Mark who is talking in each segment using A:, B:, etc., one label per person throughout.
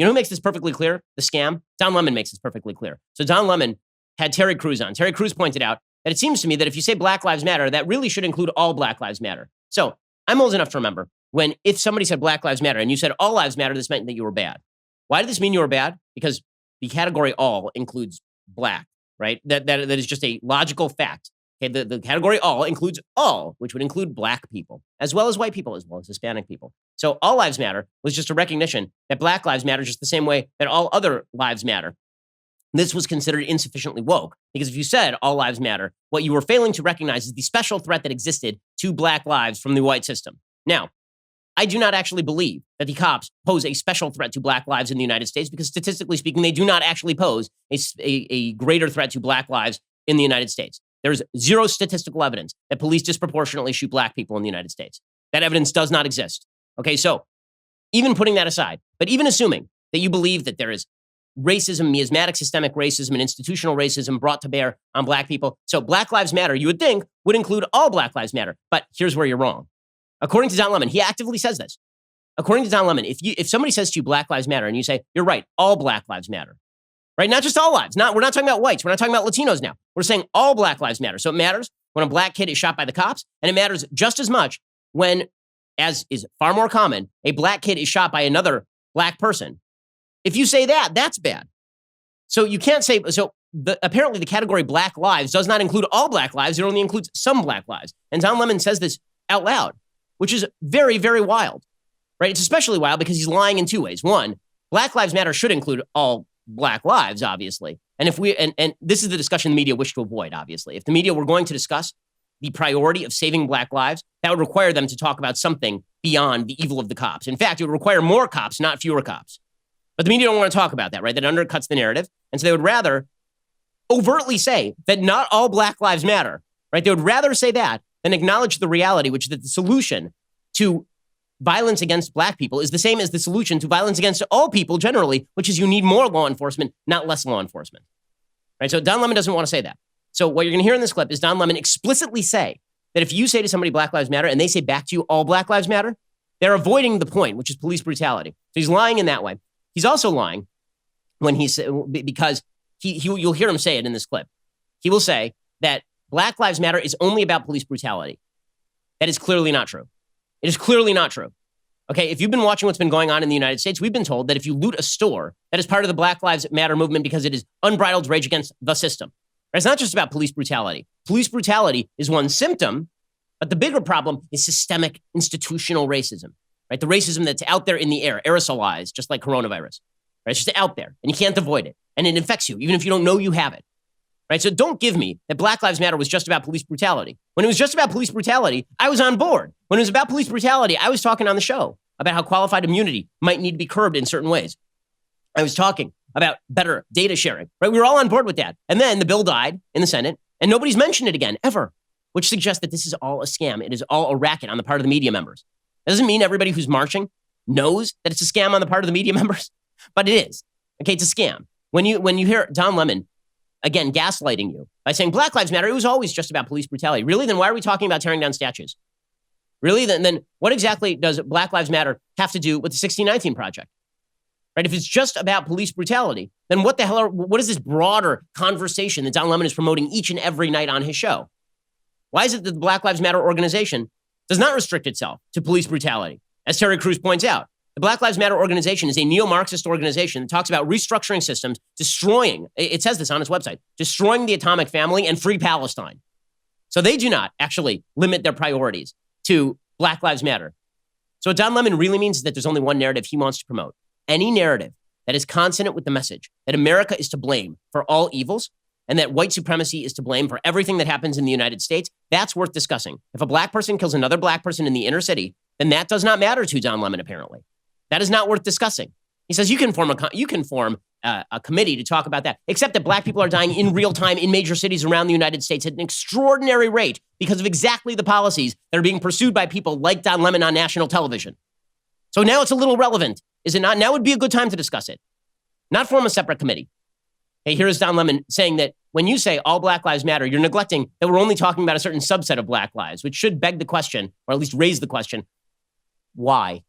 A: You know who makes this perfectly clear? The scam? Don Lemon makes this perfectly clear. So Don Lemon had Terry Crews on. Terry Crews pointed out that it seems to me that if you say Black Lives Matter, that really should include all Black Lives Matter. So I'm old enough to remember when if somebody said Black Lives Matter and you said all lives matter, this meant that you were bad. Why did this mean you were bad? Because the category all includes black, right? That is just a logical fact. Okay, the category all includes all, which would include black people, as well as white people, as well as Hispanic people. So all lives matter was just a recognition that Black lives matter just the same way that all other lives matter. This was considered insufficiently woke, because if you said all lives matter, what you were failing to recognize is the special threat that existed to Black lives from the white system. Now, I do not actually believe that the cops pose a special threat to Black lives in the United States, because statistically speaking, they do not actually pose a greater threat to Black lives in the United States. There's zero statistical evidence that police disproportionately shoot Black people in the United States. That evidence does not exist. Okay, so even putting that aside, but even assuming that you believe that there is racism, miasmatic systemic racism, and institutional racism brought to bear on Black people, so Black Lives Matter, you would think, would include all Black Lives Matter. But here's where you're wrong. According to Don Lemon, he actively says this. According to Don Lemon, if somebody says to you Black Lives Matter and you say, you're right, all Black Lives Matter, right? Not just all lives. We're not talking about whites. We're not talking about Latinos now. We're saying all Black lives matter. So it matters when a Black kid is shot by the cops, and it matters just as much when, as is far more common, a Black kid is shot by another Black person. If you say that, that's bad. So you can't say, apparently the category Black lives does not include all Black lives. It only includes some Black lives. And Don Lemon says this out loud, which is very, very wild, right? It's especially wild because he's lying in two ways. One, Black Lives Matter should include all Black lives, obviously. And if we, and this is the discussion the media wish to avoid, obviously. If the media were going to discuss the priority of saving Black lives, that would require them to talk about something beyond the evil of the cops. In fact, it would require more cops, not fewer cops. But the media don't want to talk about that, right? That undercuts the narrative. And so they would rather overtly say that not all Black lives matter, right? They would rather say that than acknowledge the reality, which is that the solution to violence against Black people is the same as the solution to violence against all people generally, which is you need more law enforcement, not less law enforcement, right? So Don Lemon doesn't want to say that. So what you're going to hear in this clip is Don Lemon explicitly say that if you say to somebody Black Lives Matter and they say back to you all Black Lives Matter, they're avoiding the point, which is police brutality. So he's lying in that way. He's also lying when because you'll hear him say it in this clip. He will say that Black Lives Matter is only about police brutality. That is clearly not true. It is clearly not true. Okay, if you've been watching what's been going on in the United States, we've been told that if you loot a store, that is part of the Black Lives Matter movement because it is unbridled rage against the system. It's not just about police brutality. Police brutality is one symptom, but the bigger problem is systemic institutional racism, right? The racism that's out there in the air, aerosolized, just like coronavirus, right? It's just out there, and you can't avoid it, and it infects you, even if you don't know you have it. Right? So don't give me that Black Lives Matter was just about police brutality. When it was just about police brutality, I was on board. When it was about police brutality, I was talking on the show about how qualified immunity might need to be curbed in certain ways. I was talking about better data sharing, right? We were all on board with that. And then the bill died in the Senate, and nobody's mentioned it again, ever, which suggests that this is all a scam. It is all a racket on the part of the media members. That doesn't mean everybody who's marching knows that it's a scam on the part of the media members, but it is. Okay, it's a scam. When you hear Don Lemon, again, gaslighting you by saying Black Lives Matter, it was always just about police brutality. Really? Then why are we talking about tearing down statues? Really? Then what exactly does Black Lives Matter have to do with the 1619 Project? Right? If it's just about police brutality, then what is this broader conversation that Don Lemon is promoting each and every night on his show? Why is it that the Black Lives Matter organization does not restrict itself to police brutality? As Terry Crews points out, the Black Lives Matter organization is a neo-Marxist organization that talks about restructuring systems, destroying, it says this on its website, destroying the atomic family and free Palestine. So they do not actually limit their priorities to Black Lives Matter. So what Don Lemon really means is that there's only one narrative he wants to promote. Any narrative that is consonant with the message that America is to blame for all evils and that white supremacy is to blame for everything that happens in the United States, that's worth discussing. If a Black person kills another Black person in the inner city, then that does not matter to Don Lemon, apparently. That is not worth discussing. He says you can form a committee to talk about that, except that Black people are dying in real time in major cities around the United States at an extraordinary rate because of exactly the policies that are being pursued by people like Don Lemon on national television. So now it's a little relevant, is it not? Now would be a good time to discuss it, not form a separate committee. Hey, here's Don Lemon saying that when you say all Black lives matter, you're neglecting that we're only talking about a certain subset of Black lives, which should beg the question, or at least raise the question, why?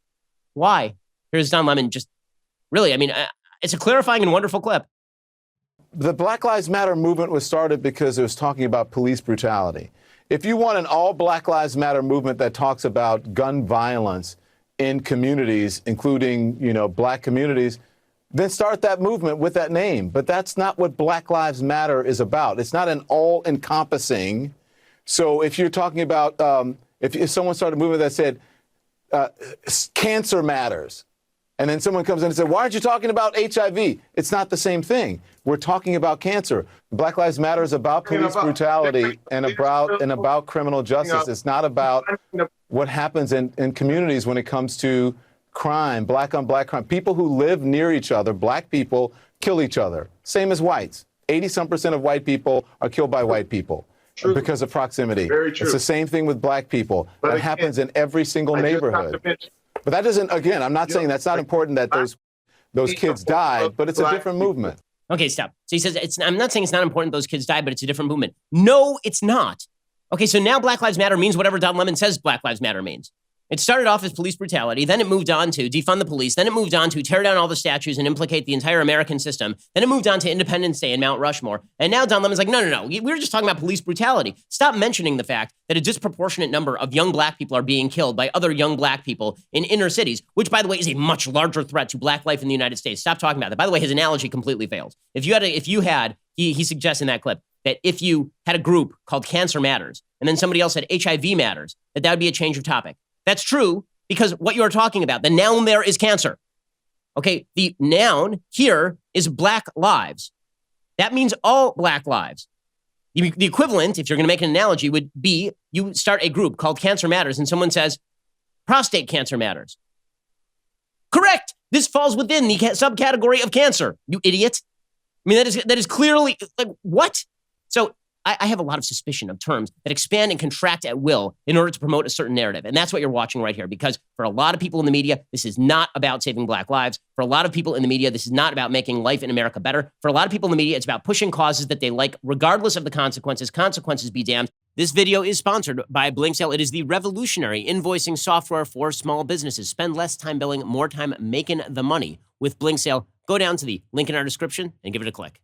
A: Why? Here's Don Lemon just Really, I mean, it's a clarifying and wonderful clip.
B: The Black Lives Matter movement was started because it was talking about police brutality. If you want an all Black Lives Matter movement that talks about gun violence in communities, including, black communities, then start that movement with that name. But that's not what Black Lives Matter is about. It's not an all-encompassing. So if you're talking about, if someone started a movement that said, cancer matters, and then someone comes in and says, why aren't you talking about HIV? It's not the same thing. We're talking about cancer. Black Lives Matter is about police brutality and about criminal justice. It's not about what happens in communities when it comes to crime, black on black crime. People who live near each other, black people, kill each other. Same as whites. 80-some% of white people are killed by white people. True. Because of proximity. Very true. It's the same thing with black people. That happens in every single neighborhood. But that doesn't, again, I'm not saying that's not important that those kids died, but it's a different movement.
A: Okay, stop. So he says, I'm not saying it's not important those kids died, but it's a different movement. No, it's not. Okay, so now Black Lives Matter means whatever Don Lemon says Black Lives Matter means. It started off as police brutality, then it moved on to defund the police, then it moved on to tear down all the statues and implicate the entire American system, then it moved on to Independence Day and Mount Rushmore, and now Don Lemon's like, no, we were just talking about police brutality. Stop mentioning the fact that a disproportionate number of young black people are being killed by other young black people in inner cities, which, by the way, is a much larger threat to black life in the United States. Stop talking about that. By the way, his analogy completely fails. He suggests in that clip that if you had a group called Cancer Matters, and then somebody else said HIV Matters, that would be a change of topic. That's true, because what you are talking about, the noun there is cancer. Okay, the noun here is black lives. That means all black lives. The equivalent, if you're going to make an analogy, would be you start a group called Cancer Matters and someone says, prostate cancer matters. Correct. This falls within the subcategory of cancer, you idiot. I mean, that is clearly, like, what? So I have a lot of suspicion of terms that expand and contract at will in order to promote a certain narrative. And that's what you're watching right here, because for a lot of people in the media, this is not about saving black lives. For a lot of people in the media, this is not about making life in America better. For a lot of people in the media, it's about pushing causes that they like, regardless of the consequences. Consequences be damned. This video is sponsored by Blinksale. It is the revolutionary invoicing software for small businesses. Spend less time billing, more time making the money with Blinksale. Go down to the link in our description and give it a click.